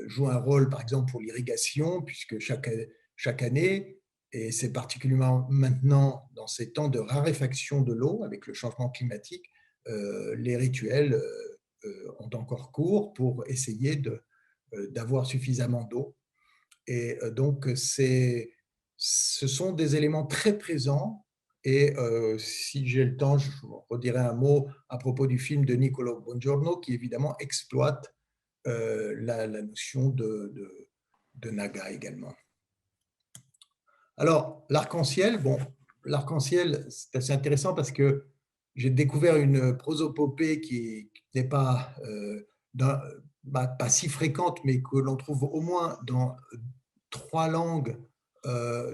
jouent un rôle, par exemple, pour l'irrigation, puisque chaque année, et c'est particulièrement maintenant dans ces temps de raréfaction de l'eau avec le changement climatique, les rituels ont encore cours pour essayer d'avoir suffisamment d'eau. Et donc, ce sont des éléments très présents. Et si j'ai le temps, je redirai un mot à propos du film de Niccolò Bongiorno, qui évidemment exploite la notion de Naga également. Alors, l'arc-en-ciel, l'arc-en-ciel, c'est assez intéressant parce que j'ai découvert une prosopopée qui n'est pas, pas si fréquente, mais que l'on trouve au moins dans 3 langues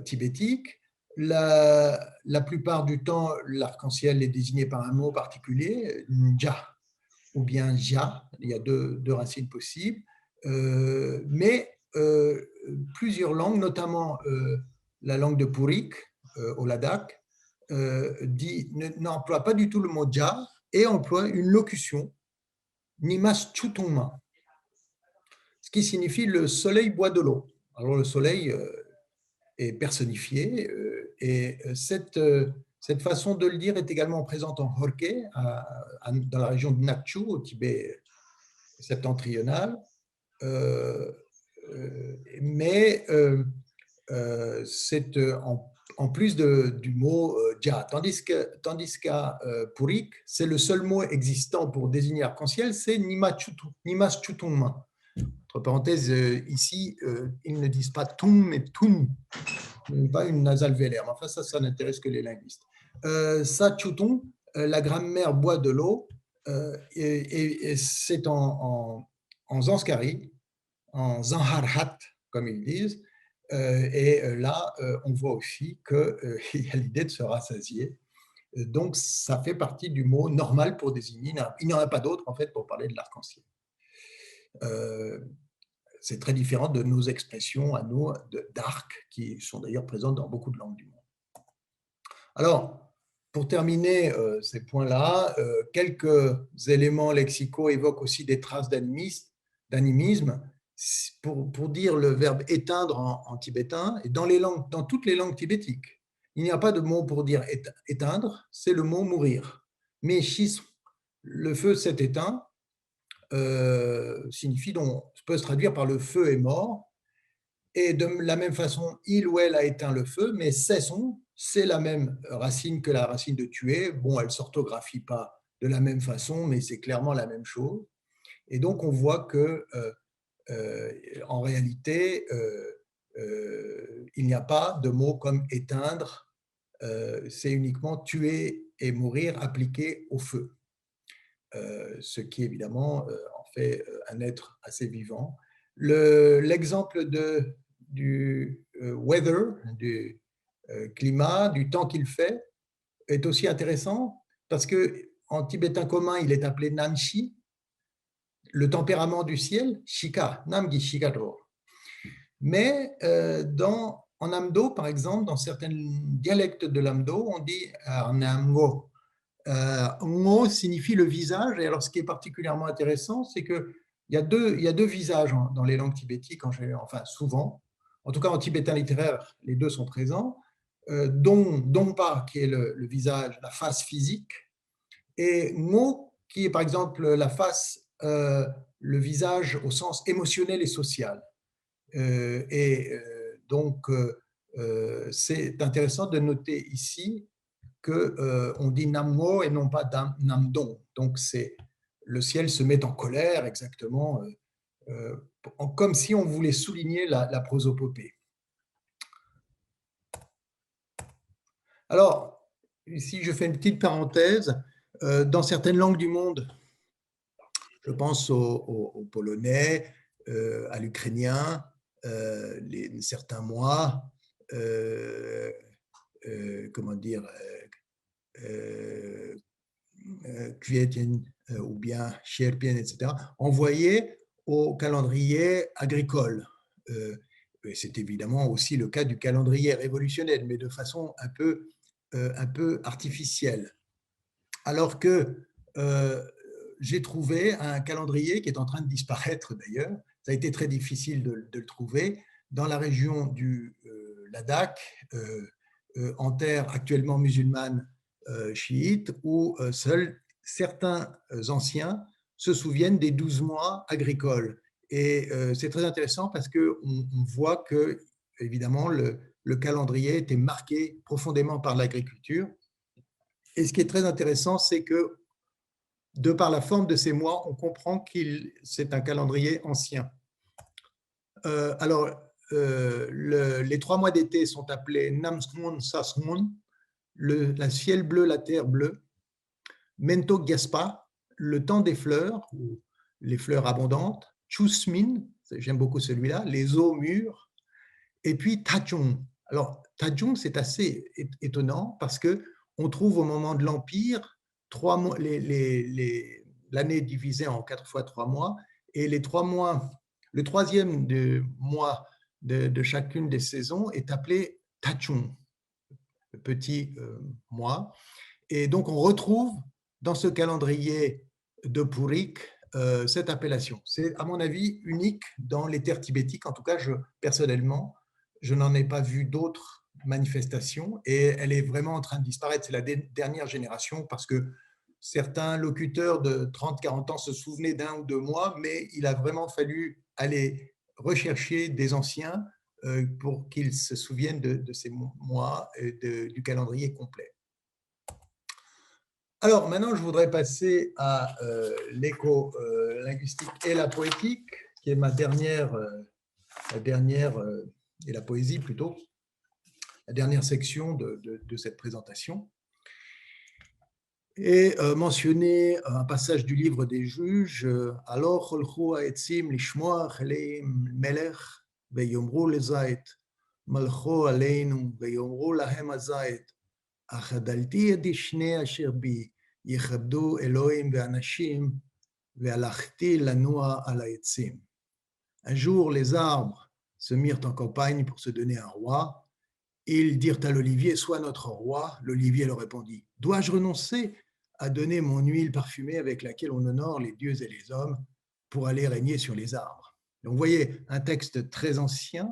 tibétiques. La plupart du temps, l'arc-en-ciel est désigné par un mot particulier, nja ou bien ja, il y a deux racines possibles, mais plusieurs langues, notamment la langue de Pourik, au Ladakh, n'emploie pas du tout le mot ja et emploie une locution, Nimas Chutongma, ce qui signifie le soleil boit de l'eau. Alors le soleil est personnifié, et cette façon de le dire est également présente en Horké, dans la région de Nakchu, au Tibet septentrional, mais c'est en plus du mot Dja, tandis qu'à Pourik, c'est le seul mot existant pour désigner arc-en-ciel, c'est Nimas Chutongma. Entre parenthèses, ici, ils ne disent pas Tum, mais Tun, pas une nasale vélaire. Enfin, ça n'intéresse que les linguistes. Ça, Chutung, la grammaire boit de l'eau, et c'est en zanskari, en zanharhat, comme ils disent. Et là, on voit aussi qu'il y a l'idée de se rassasier. Donc, ça fait partie du mot normal pour désigner. Il n'y en a pas d'autre, en fait, pour parler de l'arc-en-ciel. C'est très différent de nos expressions à nous d'arc, qui sont d'ailleurs présentes dans beaucoup de langues du monde. Alors, pour terminer ces points-là, quelques éléments lexicaux évoquent aussi des traces d'animisme. Pour dire le verbe éteindre en tibétain, et dans toutes les langues tibétiques, il n'y a pas de mot pour dire éteindre, c'est le mot mourir. Mais shism, le feu s'est éteint, signifie donc, peut se traduire par le feu est mort, et de la même façon, il ou elle a éteint le feu, mais cessons, c'est la même racine que la racine de tuer. Bon, elle ne s'orthographie pas de la même façon, mais c'est clairement la même chose. Et donc, on voit que en réalité, il n'y a pas de mot comme éteindre, c'est uniquement tuer et mourir appliqué au feu. Ce qui évidemment en fait un être assez vivant. L'exemple du weather, du climat, du temps qu'il fait, est aussi intéressant parce qu'en tibétain commun, il est appelé Namshi, le tempérament du ciel, Shika, Namgi Shikado. Mais en Amdo, par exemple, dans certains dialectes de l'Amdo, on dit Namgo, Ngo signifie le visage. Et alors, ce qui est particulièrement intéressant, c'est qu'il y a deux visages dans les langues tibétiques, enfin souvent. En tout cas, en tibétain littéraire, les deux sont présents. Dongpa, qui est le visage, la face physique, et Ngo, qui est par exemple la face, le visage au sens émotionnel et social. Donc, c'est intéressant de noter ici qu'on dit Namgo et non pas Namdong. Donc, le ciel se met en colère exactement, comme si on voulait souligner la prosopopée. Alors, ici, je fais une petite parenthèse. Dans certaines langues du monde, je pense au polonais, à l'ukrainien, certains mois, comment dire, Kwietien ou bien Sierpien, etc., envoyés au calendrier agricole. C'est évidemment aussi le cas du calendrier révolutionnel, mais de façon un peu artificielle. Alors que j'ai trouvé un calendrier qui est en train de disparaître d'ailleurs, ça a été très difficile de le trouver, dans la région du Ladakh, en terre actuellement musulmane chiite, où seuls certains anciens se souviennent des 12 mois agricoles. Et c'est très intéressant parce qu'on voit que, évidemment, le calendrier était marqué profondément par l'agriculture. Et ce qui est très intéressant, c'est que, de par la forme de ces mois, on comprend que c'est un calendrier ancien. Les 3 mois d'été sont appelés Namsmun Sasmun, la ciel bleu, la terre bleue, Mento Gyaspa, le temps des fleurs, ou les fleurs abondantes, Chusmin, j'aime beaucoup celui-là, les eaux mûres, et puis Tachung. Alors, Tachung, c'est assez étonnant parce qu'on trouve au moment de l'Empire l'année divisée en 4 fois 3 mois, et les 3 mois, le troisième mois de chacune des saisons est appelé Tachung, le petit mois. Et donc, on retrouve dans ce calendrier de Purik cette appellation. C'est, à mon avis, unique dans les terres tibétiques. En tout cas, personnellement, je n'en ai pas vu d'autres manifestations et elle est vraiment en train de disparaître. C'est la dernière génération parce que certains locuteurs de 30-40 ans se souvenaient d'un ou 2 mois, mais il a vraiment fallu aller rechercher des anciens pour qu'ils se souviennent de ces mois et du calendrier complet. Alors, maintenant, je voudrais passer à l'éco-linguistique et la poétique, qui est ma dernière et la poésie plutôt, la dernière section de cette présentation. Et mentionner un passage du livre des Juges, alors cholchu ha'etzim lishmoa cheleim melech veyomru lezait malcho aleinu veyomru lahem hazait achadalti yadi shnei asher bi יכבדו אלוהים ואנשים, והלכתי לנוע על העצים. Un jour, les arbres se mirent en campagne pour se donner un roi. Ils dirent à l'olivier, sois notre roi. L'olivier leur répondit, dois-je renoncer à donner mon huile parfumée avec laquelle on honore les dieux et les hommes pour aller régner sur les arbres? Donc, vous voyez un texte très ancien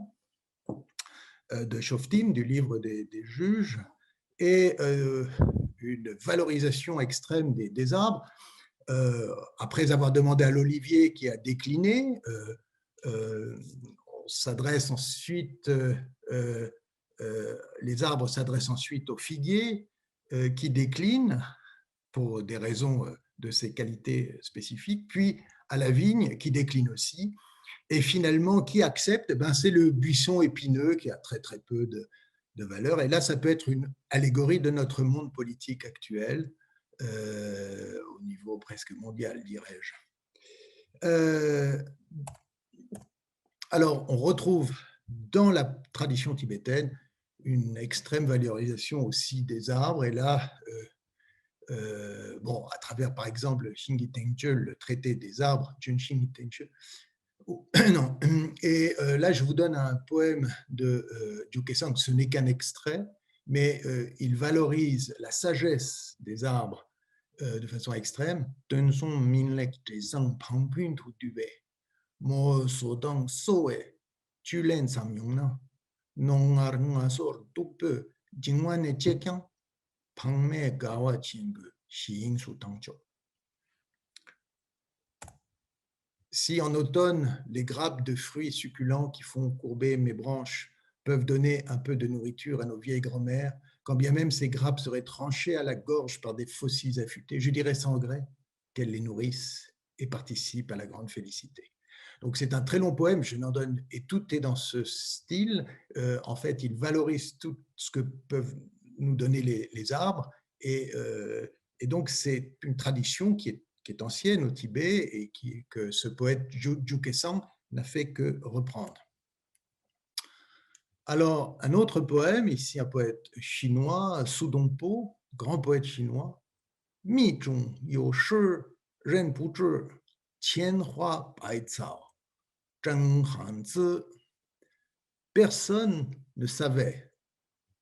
de Shoftim, du livre des Juges, et une valorisation extrême des arbres. Après avoir demandé à l'olivier qui a décliné, on s'adresse ensuite, les arbres s'adressent ensuite au figuier qui décline pour des raisons de ses qualités spécifiques, puis à la vigne qui décline aussi, et finalement qui accepte, c'est le buisson épineux qui a très très peu de valeur. Et là, ça peut être une allégorie de notre monde politique actuel, au niveau presque mondial, dirais-je. Alors, on retrouve dans la tradition tibétaine une extrême valorisation aussi des arbres. Et là, à travers, par exemple, le Shingi Tengche, le traité des arbres, Junshingi Tengche. Non. Et là, je vous donne un poème de Juke-san, ce n'est qu'un extrait, mais il valorise la sagesse des arbres de façon extrême. Tenson minlek zang pangpun tu dube. Mo sodang soe. Tulen samyongna. Nongar ngasor tupe. Jingwane chekyang. Pangme gawa chingu. Xiing su tangcho. Si en automne, les grappes de fruits succulents qui font courber mes branches peuvent donner un peu de nourriture à nos vieilles grand-mères, quand bien même ces grappes seraient tranchées à la gorge par des faucilles affûtées, je dirais sans regret qu'elles les nourrissent et participent à la grande félicité. Donc c'est un très long poème, je n'en donne, et tout est dans ce style. En fait, il valorise tout ce que peuvent nous donner les arbres, et donc c'est une tradition qui est ancienne au Tibet et que ce poète Jukesang n'a fait que reprendre. Alors, un autre poème, ici un poète chinois, Su Dongpo, grand poète chinois, Mi zhong you shi ren bu zhi, qian hua bai cao, zheng han zi. Personne ne savait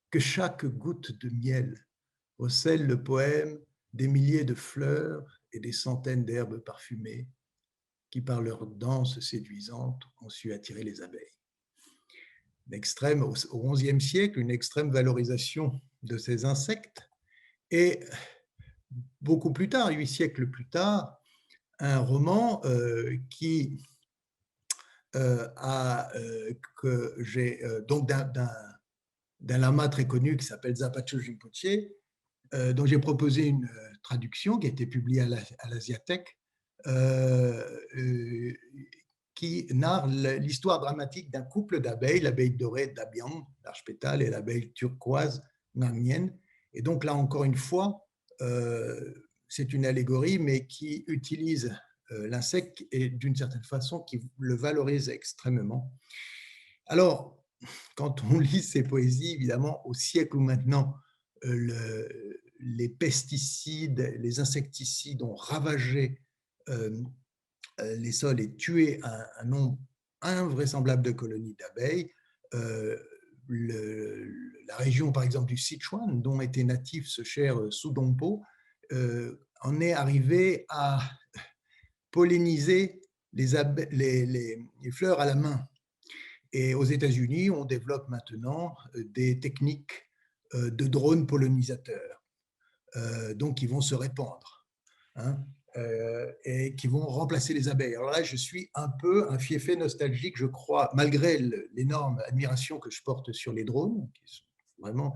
que chaque goutte de miel recèle le poème des milliers de fleurs et des centaines d'herbes parfumées qui, par leur danse séduisante, ont su attirer les abeilles. L'extrême, au XIe siècle, une extrême valorisation de ces insectes, et beaucoup plus tard, 8 siècles plus tard, un roman qui que j'ai donc d'un lama très connu qui s'appelle Zapacho Rinpoche, dont j'ai proposé une traduction qui a été publiée à l'Asiathèque, qui narre l'histoire dramatique d'un couple d'abeilles, l'abeille dorée d'Abiang, large pétale, et l'abeille turquoise, Namien. Et donc là, encore une fois, c'est une allégorie, mais qui utilise l'insecte et d'une certaine façon qui le valorise extrêmement. Alors, quand on lit ces poésies, évidemment, au siècle où maintenant les pesticides, les insecticides ont ravagé les sols et tué un nombre invraisemblable de colonies d'abeilles, la région, par exemple, du Sichuan, dont était natif ce cher Su Dongpo, en est arrivé à polliniser les fleurs à la main. Et aux États-Unis, on développe maintenant des techniques de drones pollinisateurs, donc qui vont se répandre, hein, et qui vont remplacer les abeilles. Alors là, je suis un peu un fiefé nostalgique, je crois, malgré l'énorme admiration que je porte sur les drones, qui sont vraiment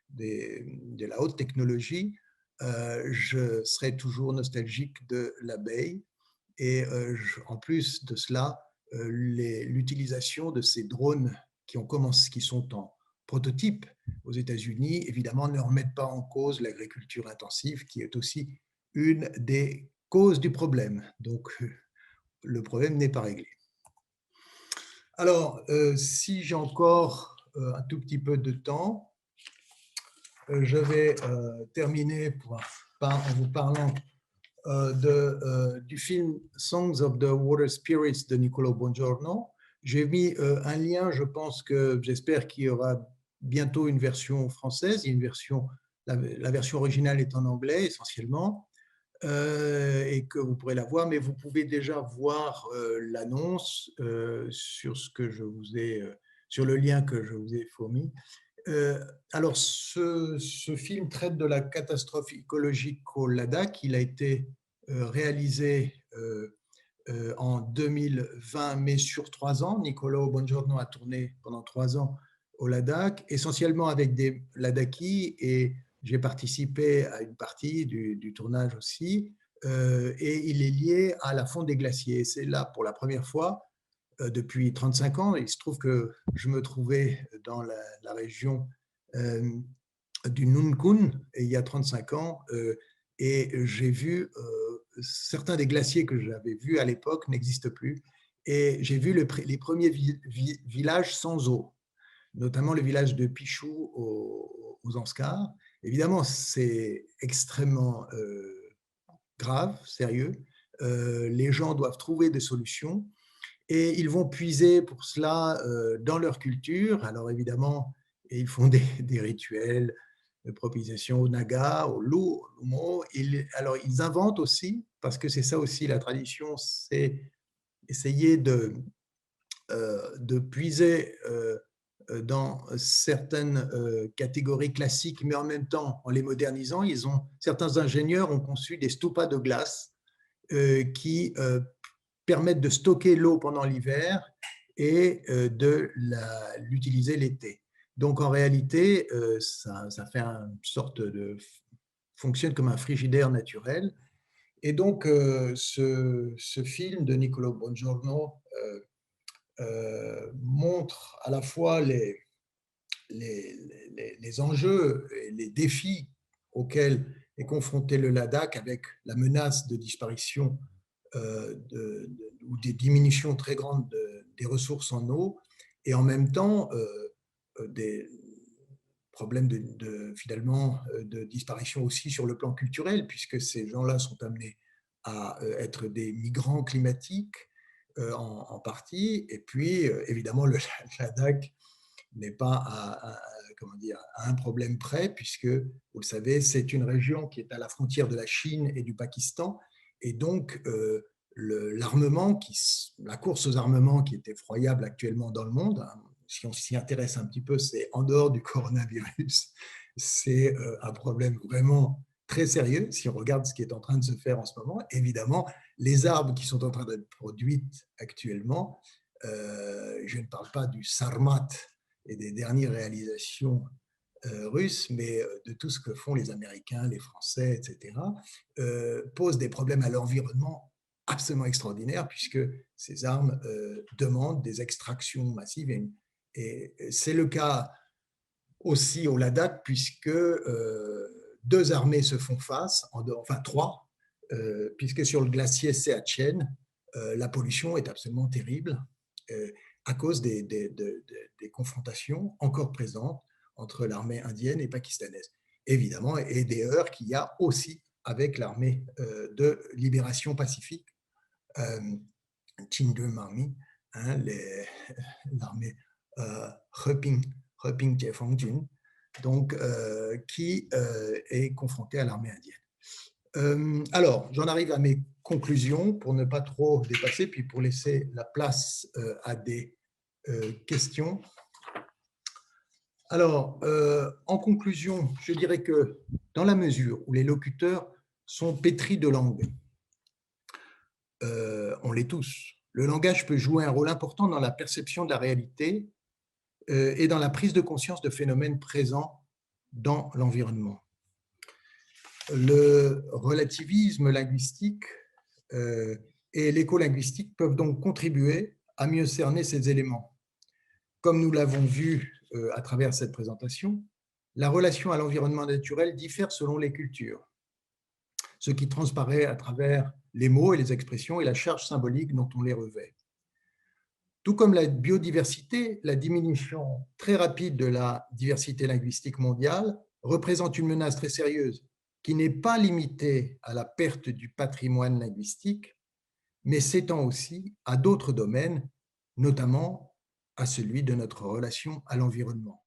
de la haute technologie, je serai toujours nostalgique de l'abeille. Et en plus de cela, l'utilisation de ces drones qui sont en prototype aux États-Unis, évidemment, ne remettent pas en cause l'agriculture intensive, qui est aussi une des causes du problème. Donc, le problème n'est pas réglé. Alors, si j'ai encore un tout petit peu de temps, je vais terminer en vous parlant du film Songs of the Water Spirits de Niccolò Bongiorno. J'ai mis un lien, j'espère qu'il y aura bientôt une version française. Il y a une version, la version originale est en anglais essentiellement, et que vous pourrez la voir, mais vous pouvez déjà voir l'annonce sur sur le lien que je vous ai fourni. Alors, ce film traite de la catastrophe écologique au Ladakh. Il a été réalisé en 2020, mais sur 3 ans. Niccolò Bongiorno a tourné pendant 3 ans au Ladakh, essentiellement avec des Ladakhis, et j'ai participé à une partie du tournage aussi. Et il est lié à la fonte des glaciers. C'est là, pour la première fois, depuis 35 ans. Il se trouve que je me trouvais dans la région du Nunkun il y a 35 ans, et j'ai vu certains des glaciers que j'avais vus à l'époque n'existent plus, et j'ai vu les premiers villages sans eau, notamment le village de Pichou aux Anscars. Évidemment, c'est extrêmement grave, sérieux. Les gens doivent trouver des solutions, et ils vont puiser pour cela dans leur culture. Alors évidemment, ils font des rituels, de proposition au Naga, au Lumo. Alors, ils inventent aussi, parce que c'est ça aussi la tradition, c'est essayer de puiser dans certaines catégories classiques, mais en même temps, en les modernisant, certains ingénieurs ont conçu des stupas de glace qui permettent de stocker l'eau pendant l'hiver et de l'utiliser l'été. Donc, en réalité, ça fait une sorte de fonctionne comme un frigidaire naturel. Et donc, ce film de Niccolò Bongiorno montre à la fois les enjeux et les défis auxquels est confronté le Ladakh avec la menace de disparition ou des diminutions très grandes des ressources en eau, et en même temps des problèmes finalement de disparition aussi sur le plan culturel, puisque ces gens-là sont amenés à être des migrants climatiques en partie, et puis évidemment le Ladakh n'est pas comment dire, à un problème près, puisque, vous le savez, c'est une région qui est à la frontière de la Chine et du Pakistan, et donc l'armement, la course aux armements qui est effroyable actuellement dans le monde, hein, si on s'y intéresse un petit peu, c'est en dehors du coronavirus, c'est un problème vraiment très sérieux si on regarde ce qui est en train de se faire en ce moment. Évidemment, les armes qui sont en train d'être produites actuellement, je ne parle pas du Sarmat et des dernières réalisations russes, mais de tout ce que font les Américains, les Français, etc., posent des problèmes à l'environnement absolument extraordinaires, puisque ces armes demandent des extractions massives. Et c'est le cas aussi au Ladakh, puisque deux armées se font face, enfin trois, puisque sur le glacier Seachen, la pollution est absolument terrible à cause des confrontations encore présentes entre l'armée indienne et pakistanaise. Évidemment, et des heurts qu'il y a aussi avec l'armée de libération pacifique, Chindu Army, hein, l'armée Reping Jefong-jun, donc qui est confrontée à l'armée indienne. Alors, j'en arrive à mes conclusions pour ne pas trop dépasser, puis pour laisser la place à des questions. Alors, en conclusion, je dirais que dans la mesure où les locuteurs sont pétris de langue, on l'est tous, le langage peut jouer un rôle important dans la perception de la réalité et dans la prise de conscience de phénomènes présents dans l'environnement. Le relativisme linguistique et l'écolinguistique peuvent donc contribuer à mieux cerner ces éléments. Comme nous l'avons vu à travers cette présentation, la relation à l'environnement naturel diffère selon les cultures, ce qui transparaît à travers les mots et les expressions et la charge symbolique dont on les revêt. Tout comme la biodiversité, la diminution très rapide de la diversité linguistique mondiale représente une menace très sérieuse qui n'est pas limitée à la perte du patrimoine linguistique, mais s'étend aussi à d'autres domaines, notamment à celui de notre relation à l'environnement.